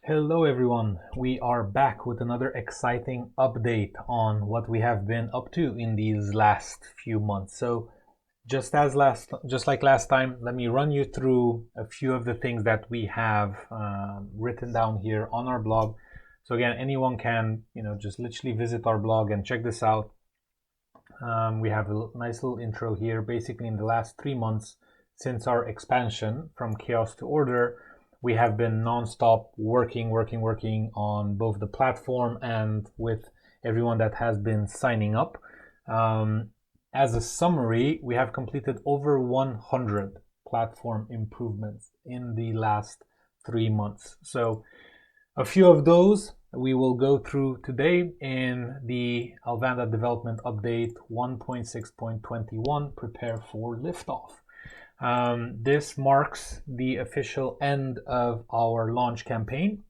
Hello everyone, we are back with another exciting update on what we have been up to in these last few months. So just like last time, let me run you through a few of the things that we have written down here on our blog. So again, anyone can just literally visit our blog and check this out. We have a nice little intro here. Basically, in the last 3 months since our expansion from chaos to order, we have been non-stop working on both the platform and with everyone that has been signing up. As a summary, we have completed over 100 platform improvements in the last 3 months. So a few of those we will go through today in the Alvanda development update 1.6.21, prepare for liftoff. This marks the official end of our launch campaign.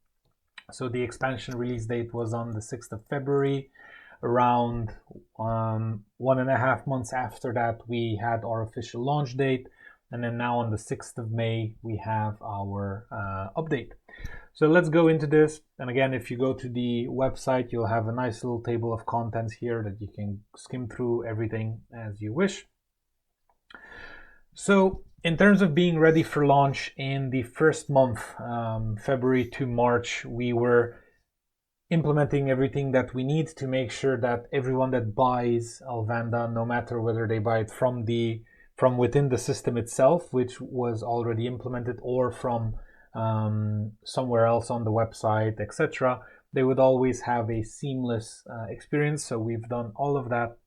So the expansion release date was on the 6th of February. Around 1.5 months after that, we had our official launch date. And then now on the 6th of May, we have our update. So let's go into this. And again, if you go to the website, you'll have a nice little table of contents here that you can skim through everything as you wish. So in terms of being ready for launch in the first month, February to March, we were implementing everything that we need to make sure that everyone that buys Alvanda, no matter whether they buy it from within the system itself, which was already implemented, or from somewhere else on the website, etc., they would always have a seamless experience. So we've done all of that.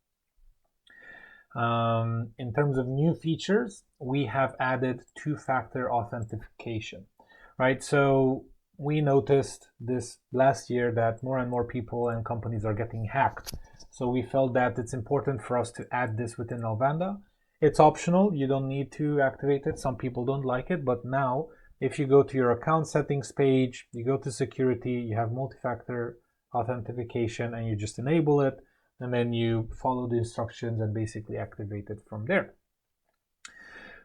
In terms of new features, we have added two-factor authentication, right? So we noticed this last year that more and more people and companies are getting hacked. So we felt that it's important for us to add this within Alvanda. It's optional. You don't need to activate it. Some people don't like it, but now if you go to your account settings page, you go to security, you have multi-factor authentication, and you just enable it. And then you follow the instructions and basically activate it from there.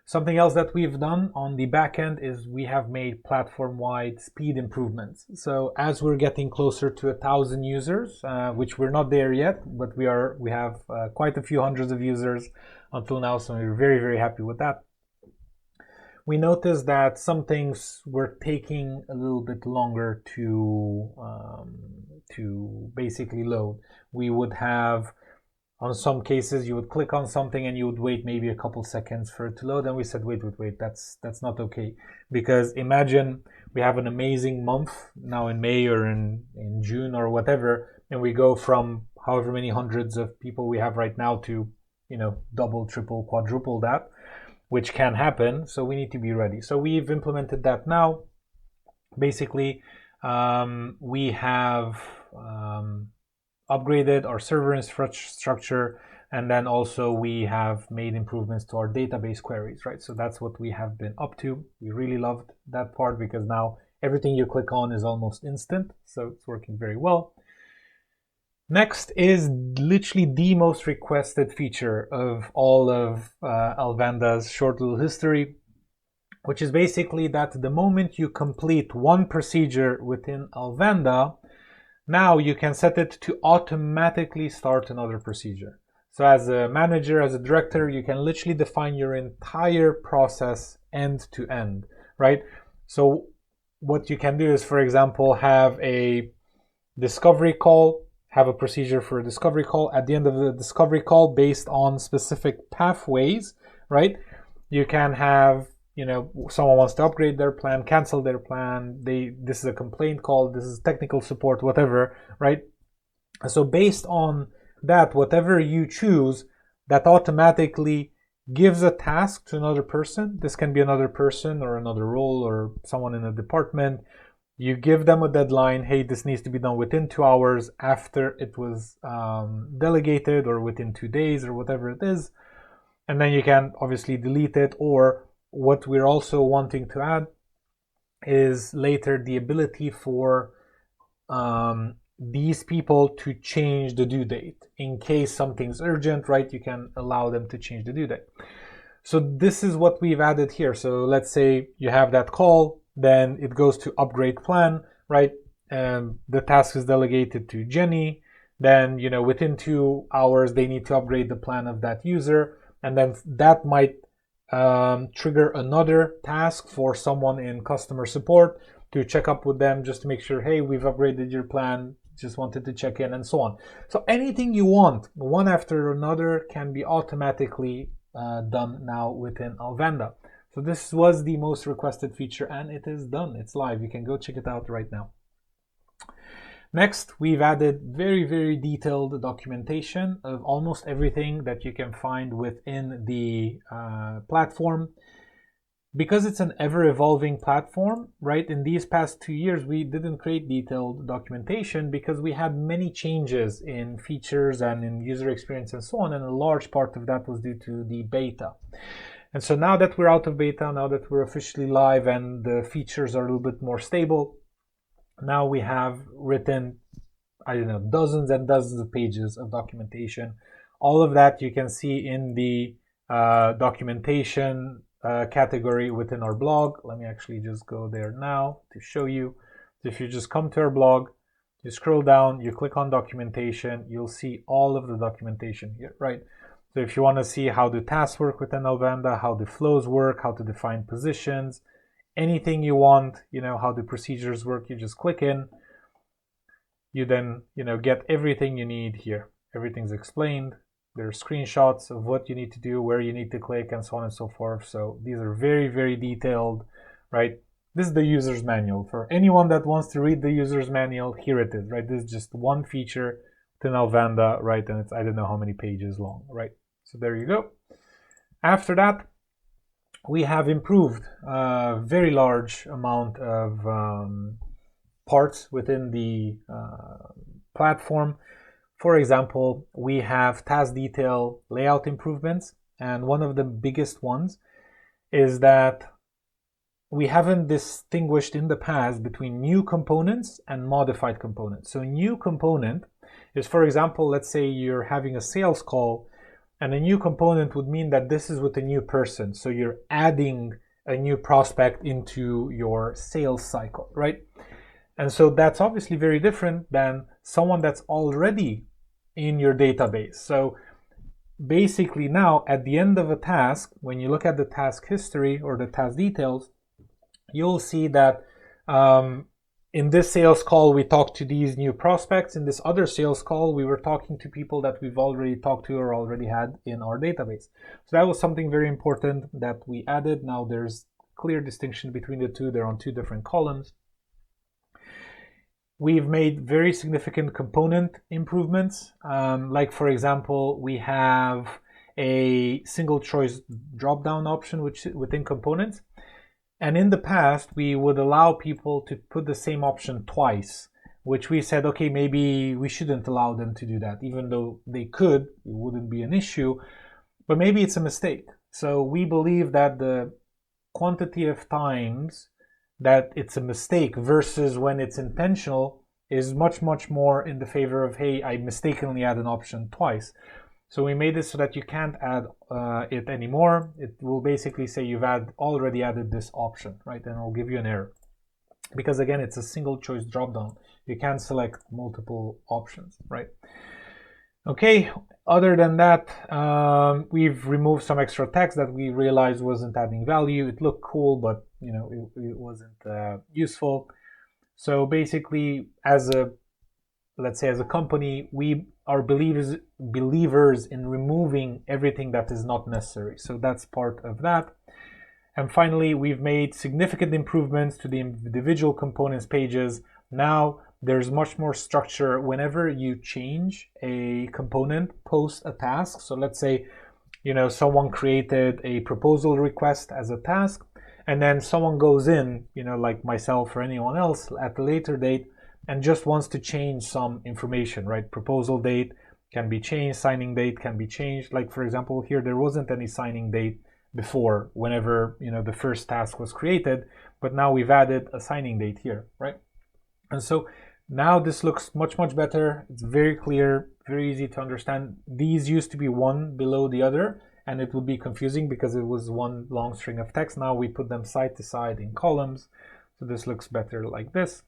Something else that we've done on the back end is we have made platform-wide speed improvements. So as we're getting closer to 1,000 users, which we're not there yet, but we have quite a few hundreds of users until now, so we're very, very happy with that. We noticed that some things were taking a little bit longer to basically load. We would have, on some cases, you would click on something and you would wait maybe a couple seconds for it to load. And we said, wait, that's not okay. Because imagine we have an amazing month now in May or in June or whatever, and we go from however many hundreds of people we have right now to, double, triple, quadruple that, which can happen. So we need to be ready. So we've implemented that now. Basically, we have upgraded our server infrastructure, and then also we have made improvements to our database queries, right? So that's what we have been up to. We really loved that part because now everything you click on is almost instant, so it's working very well. Next is literally the most requested feature of all of Alvanda's short little history, which is basically that the moment you complete one procedure within Alvanda, now you can set it to automatically start another procedure. So as a manager, as a director, you can literally define your entire process end to end, right? So what you can do is, for example, have a discovery call, have a procedure for a discovery call. At the end of the discovery call, based on specific pathways, right? You can have, someone wants to upgrade their plan, cancel their plan. This is a complaint call. This is technical support, whatever, right? So based on that, whatever you choose, that automatically gives a task to another person. This can be another person or another role or someone in a department. You give them a deadline. Hey, this needs to be done within 2 hours after it was delegated, or within 2 days, or whatever it is. And then you can obviously delete it. Or what we're also wanting to add is later the ability for these people to change the due date. In case something's urgent, right, you can allow them to change the due date. So this is what we've added here. So let's say you have that call, then it goes to upgrade plan. right? The task is delegated to Jenny. Then, within 2 hours, they need to upgrade the plan of that user. And then that might trigger another task for someone in customer support to check up with them just to make sure, hey, we've upgraded your plan, just wanted to check in, and so on. So anything you want, one after another, can be automatically done now within Alvanda. So this was the most requested feature, and it is done. It's live. You can go check it out right now. Next, we've added very, very detailed documentation of almost everything that you can find within the platform. Because it's an ever-evolving platform, right? In these past 2 years, we didn't create detailed documentation because we had many changes in features and in user experience and so on, and a large part of that was due to the beta. And so now that we're out of beta, now that we're officially live and the features are a little bit more stable, now we have written, dozens and dozens of pages of documentation. All of that you can see in the documentation category within our blog. Let me actually just go there now to show you. So if you just come to our blog, you scroll down, you click on documentation, you'll see all of the documentation here, right? So if you want to see how the tasks work within Alvanda, how the flows work, how to define positions, anything you want, how the procedures work, you just click in. You then, get everything you need here. Everything's explained. There are screenshots of what you need to do, where you need to click, and so on and so forth. So these are very, very detailed, right? This is the user's manual. For anyone that wants to read the user's manual, here it is, right? This is just one feature within Alvanda, right? And it's, I don't know how many pages long, right? So there you go. After that, we have improved a very large amount of parts within the platform. For example, we have task detail layout improvements, and one of the biggest ones is that we haven't distinguished in the past between new components and modified components. So new component is, for example, let's say you're having a sales call, and a new component would mean that this is with a new person. So you're adding a new prospect into your sales cycle, right? And so that's obviously very different than someone that's already in your database. So basically now at the end of a task, when you look at the task history or the task details, you'll see that in this sales call, we talked to these new prospects. In this other sales call, we were talking to people that we've already talked to or already had in our database. So that was something very important that we added. Now there's clear distinction between the two. They're on two different columns. We've made very significant component improvements. Like for example, we have a single choice drop-down option within components. And in the past, we would allow people to put the same option twice, which we said, okay, maybe we shouldn't allow them to do that. Even though they could, it wouldn't be an issue, but maybe it's a mistake. So we believe that the quantity of times that it's a mistake versus when it's intentional is much, much more in the favor of, hey, I mistakenly add an option twice. So we made it so that you can't add it anymore. It will basically say you've already added this option, right? And it'll give you an error. Because again, it's a single choice dropdown. You can't select multiple options, right? Okay, other than that, we've removed some extra text that we realized wasn't adding value. It looked cool, but it wasn't useful. So basically, let's say as a company, we are believers in removing everything that is not necessary. So that's part of that. And finally, we've made significant improvements to the individual components pages. Now there's much more structure whenever you change a component post a task. So let's say, someone created a proposal request as a task, and then someone goes in, like myself or anyone else at a later date, and just wants to change some information, right? Proposal date can be changed, signing date can be changed. Like for example, here there wasn't any signing date before whenever the first task was created, but now we've added a signing date here, right? And so now this looks much, much better. It's very clear, very easy to understand. These used to be one below the other, and it would be confusing because it was one long string of text. Now we put them side to side in columns. So this looks better like this.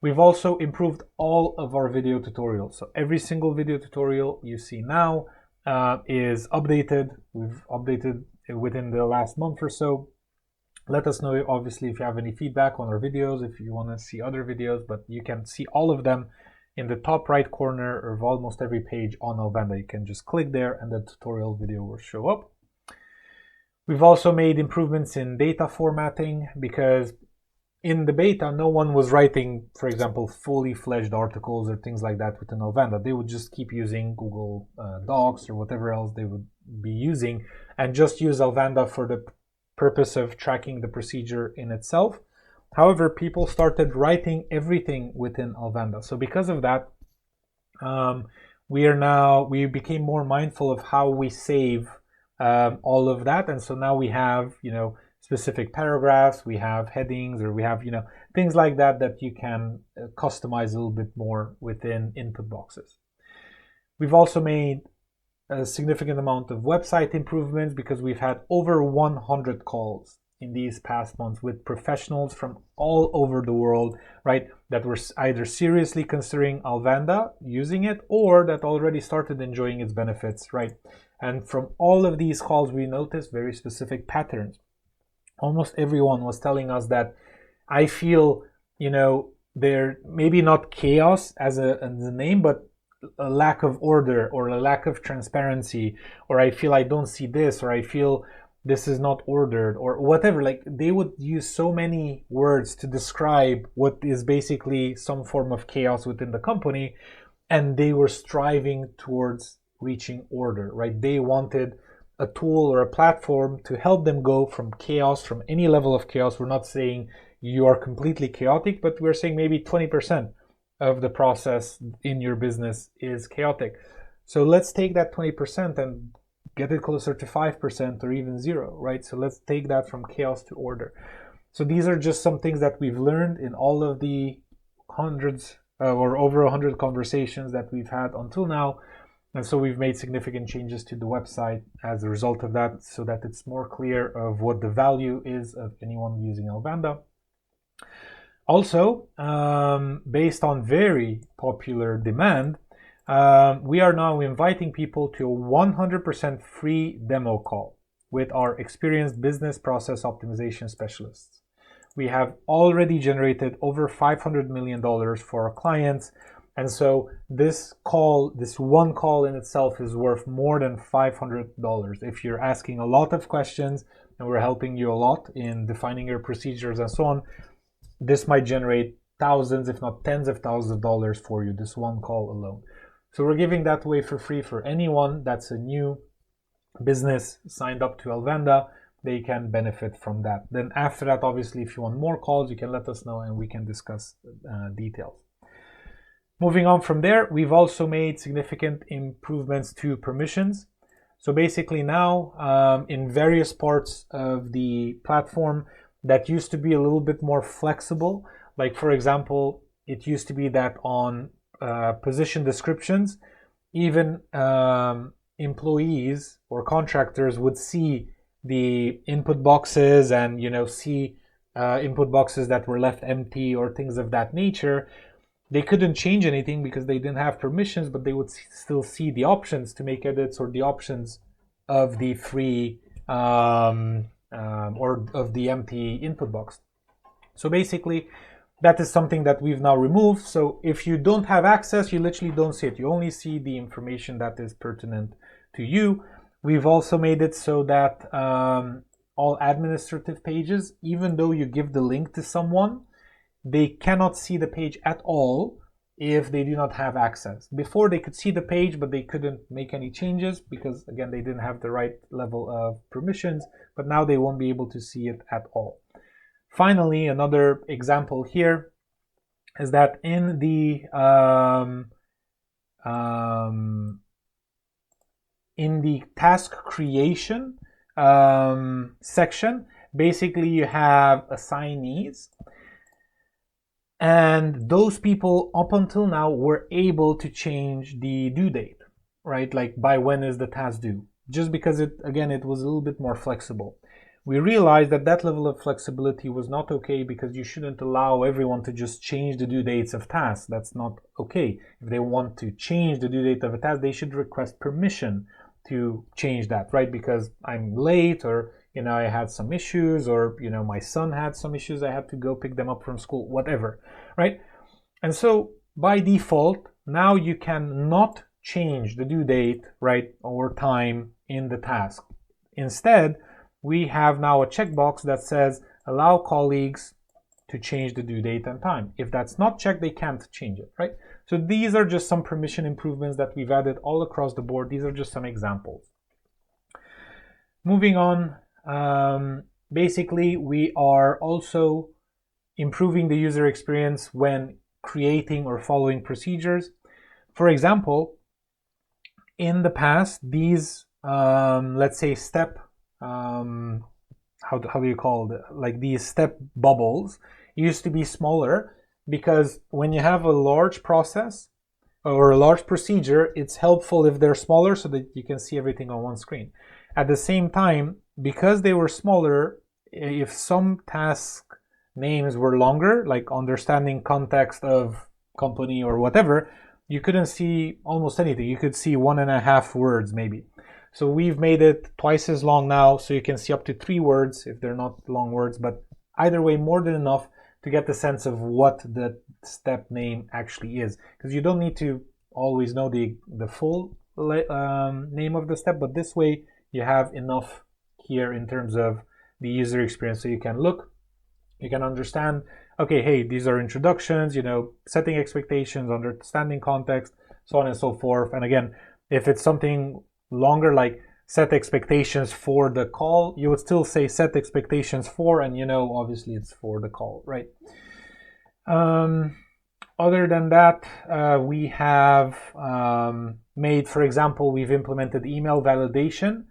We've also improved all of our video tutorials. So every single video tutorial you see now is updated. We've updated within the last month or so. Let us know, obviously, if you have any feedback on our videos, if you want to see other videos, but you can see all of them in the top right corner of almost every page on Alvanda. You can just click there and the tutorial video will show up. We've also made improvements in data formatting, because in the beta, no one was writing, for example, fully fledged articles or things like that within Alvanda. They would just keep using Google Docs or whatever else they would be using and just use Alvanda for the purpose of tracking the procedure in itself. However, people started writing everything within Alvanda. So because of that, we became more mindful of how we save all of that. And so now we have, specific paragraphs, we have headings, or we have, things like that that you can customize a little bit more within input boxes. We've also made a significant amount of website improvements, because we've had over 100 calls in these past months with professionals from all over the world, right, that were either seriously considering Alvanda, using it, or that already started enjoying its benefits, right? And from all of these calls, we noticed very specific patterns. Almost everyone was telling us that, I feel, they're maybe not chaos as a name, but a lack of order or a lack of transparency, or I feel I don't see this, or I feel this is not ordered, or whatever. Like, they would use so many words to describe what is basically some form of chaos within the company, and they were striving towards reaching order, right? They wanted a tool or a platform to help them go from chaos, from any level of chaos. We're not saying you are completely chaotic, but we're saying maybe 20% of the process in your business is chaotic. So let's take that 20% and get it closer to 5% or even 0, right? So let's take that from chaos to order. So these are just some things that we've learned in all of the hundreds or over 100 conversations that we've had until now. And so we've made significant changes to the website as a result of that, so that it's more clear of what the value is of anyone using Alvanda. Also, based on very popular demand, we are now inviting people to a 100% free demo call with our experienced business process optimization specialists. We have already generated over $500 million for our clients. And so this one call in itself is worth more than $500. If you're asking a lot of questions and we're helping you a lot in defining your procedures and so on, this might generate thousands, if not tens of thousands of dollars for you, this one call alone. So we're giving that away for free for anyone that's a new business signed up to Alvanda. They can benefit from that. Then after that, obviously, if you want more calls, you can let us know and we can discuss details. Moving on from there, we've also made significant improvements to permissions. So basically now, in various parts of the platform, that used to be a little bit more flexible. Like, for example, it used to be that on position descriptions, even employees or contractors would see the input boxes and, see input boxes that were left empty or things of that nature. They couldn't change anything because they didn't have permissions, but they would still see the options to make edits or the options of the free or of the empty input box. So basically, that is something that we've now removed. So if you don't have access, you literally don't see it. You only see the information that is pertinent to you. We've also made it so that all administrative pages, even though you give the link to someone, they cannot see the page at all if they do not have access. Before, they could see the page, but they couldn't make any changes because, again, they didn't have the right level of permissions, but now they won't be able to see it at all. Finally, another example here is that in the task creation section, basically you have assignees. And those people up until now were able to change the due date, right? Like, by when is the task due? Just because it was a little bit more flexible. we realized that that level of flexibility was not okay, because you shouldn't allow everyone to just change the due dates of tasks. That's not okay. If they want to change the due date of a task, they should request permission to change that, right? Because I'm late, or I had some issues, or my son had some issues, I had to go pick them up from school, whatever, right? And so by default, now you can not change the due date, right, or time in the task. Instead, we have now a checkbox that says allow colleagues to change the due date and time. If that's not checked, they can't change it, right? So these are just some permission improvements that we've added all across the board. These are just some examples. Moving on, basically we are also improving the user experience when creating or following procedures. For example, in the past, these let's say step how do you call it, like these step bubbles used to be smaller, because when you have a large process or a large procedure, it's helpful if they're smaller so that you can see everything on one screen. At the same time, because they were smaller, if some task names were longer, like understanding context of company or whatever, you couldn't see almost anything. You could see 1.5 words maybe. So we've made it twice as long now, so you can see up to 3 words if they're not long words, but either way, more than enough to get the sense of what the step name actually is. Because you don't need to always know the full name of the step, but this way you have enough here in terms of the user experience, so you can look, you can understand, okay, hey, these are introductions, setting expectations, understanding context, so on and so forth. And again, if it's something longer, like set expectations for the call, you would still say set expectations for, and obviously it's for the call, right? Other than that, we have made, for example, we've implemented email validation.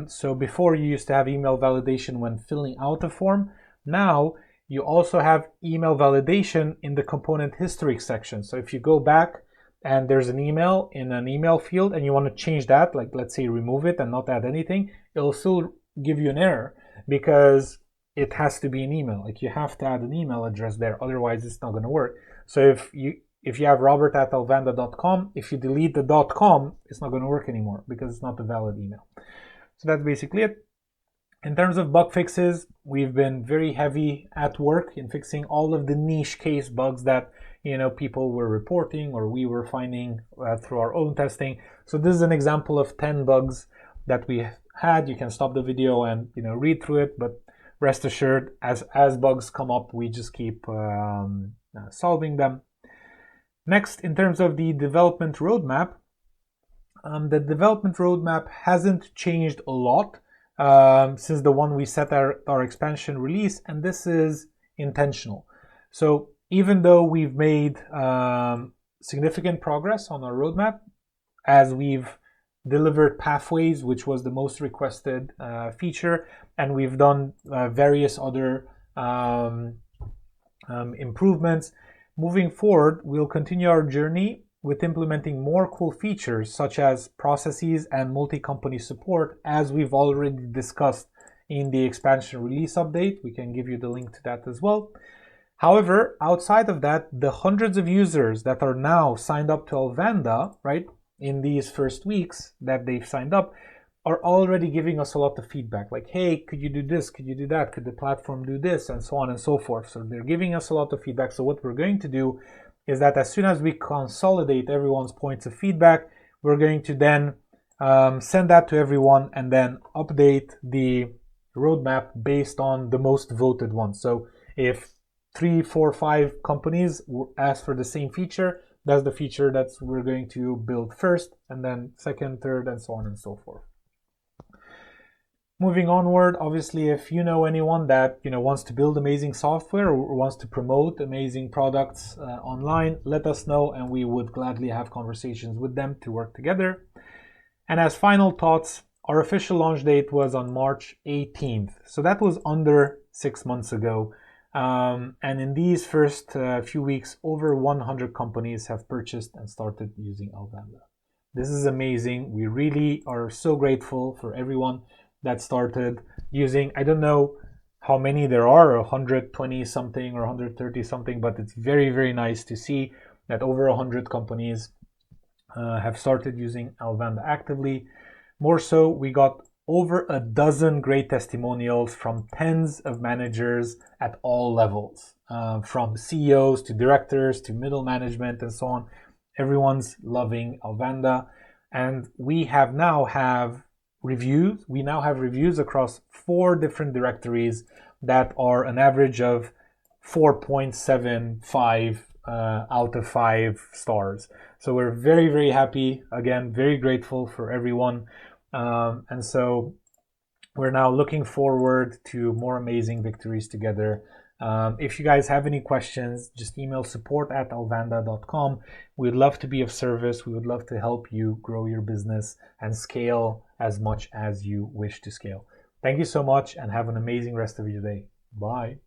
So before, you used to have email validation when filling out a form. Now you also have email validation in the component history section. So if you go back and there's an email in an email field and you want to change that, like let's say remove it and not add anything, it'll still give you an error because it has to be an email. Like you have to add an email address there, otherwise it's not going to work. So if you have robert@alvanda.com, if you delete the .com, it's not going to work anymore because it's not a valid email. So that's basically it. In terms of bug fixes, we've been very heavy at work in fixing all of the niche case bugs that people were reporting or we were finding through our own testing. So this is an example of 10 bugs that we had. You can stop the video and read through it, but rest assured, as bugs come up, we just keep solving them. Next, in terms of the development roadmap, the development roadmap hasn't changed a lot since the one we set our expansion release, and this is intentional. So even though we've made significant progress on our roadmap, as we've delivered pathways, which was the most requested feature, and we've done various other improvements, moving forward, we'll continue our journey with implementing more cool features such as processes and multi-company support, as we've already discussed in the expansion release update. We can give you the link to that as well. However, outside of that, the hundreds of users that are now signed up to Alvanda, right, in these first weeks that they've signed up, are already giving us a lot of feedback, like, hey, could you do this, could you do that, could the platform do this, and so on and so forth. So they're giving us a lot of feedback. So what we're going to do is that as soon as we consolidate everyone's points of feedback, we're going to then send that to everyone and then update the roadmap based on the most voted ones. So if 3, 4, 5 companies ask for the same feature, that's the feature that we're going to build first, and then second, third, and so on and so forth. Moving onward, obviously, if you know anyone that wants to build amazing software or wants to promote amazing products online, let us know, and we would gladly have conversations with them to work together. And as final thoughts, our official launch date was on March 18th, so that was under 6 months ago. And in these first few weeks, over 100 companies have purchased and started using Alvanda. This is amazing. We really are so grateful for everyone that started using, I don't know how many there are, 120 something or 130 something, but it's very, very nice to see that over 100 companies have started using Alvanda actively. More so, we got over a dozen great testimonials from tens of managers at all levels, from CEOs to directors to middle management and so on. Everyone's loving Alvanda, and we now have reviews. We now have reviews across 4 different directories that are an average of 4.75 out of 5 stars. So we're very, very happy. Again, very grateful for everyone. And so we're now looking forward to more amazing victories together. If you guys have any questions, just email support@alvanda.com. We'd love to be of service. We would love to help you grow your business and scale as much as you wish to scale. Thank you so much and have an amazing rest of your day. Bye.